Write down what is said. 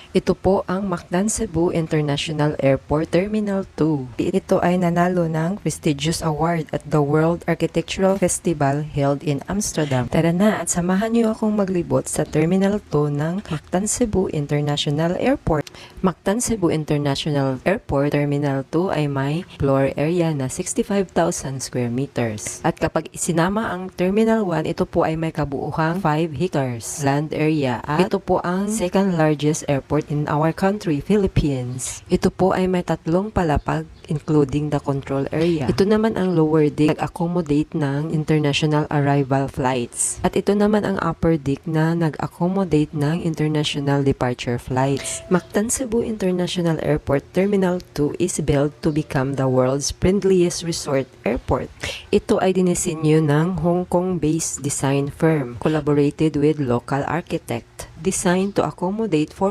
Ito po ang Mactan Cebu International Airport Terminal 2. Ito ay nanalo ng prestigious award at the World Architectural Festival held in Amsterdam. Tara na at samahan niyo akong maglibot sa Terminal 2 ng Mactan Cebu International Airport. Mactan Cebu International Airport Terminal 2 ay may floor area na 65,000 square meters. At kapag isinama ang Terminal 1, ito po ay may kabuuhang 5 hectares land area at ito po ang second largest airport in our country, Philippines. Ito po ay may 3 palapag including the control area. Ito naman ang lower deck, nag-accommodate ng international arrival flights. At ito naman ang upper deck na nag-accommodate ng international departure flights. Mactan Cebu International Airport Terminal 2 is built to become the world's friendliest resort airport. Ito ay dinisenyo ng Hong Kong-based design firm, collaborated with local architect, designed to accommodate for